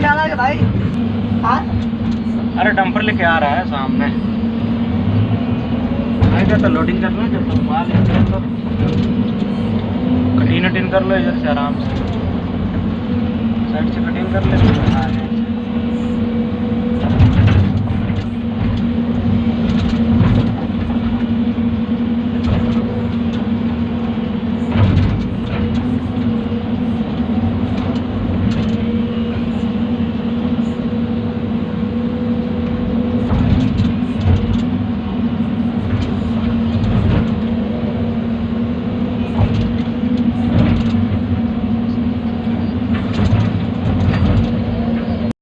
जाना है भाई। हाँ अरे डंपर लेके आ रहा है सामने। आएगा तो लोडिंग करना, जब तक माल है तो कटिंग वटिंग कर लो इधर से आराम से, साइड से कटिंग कर ले।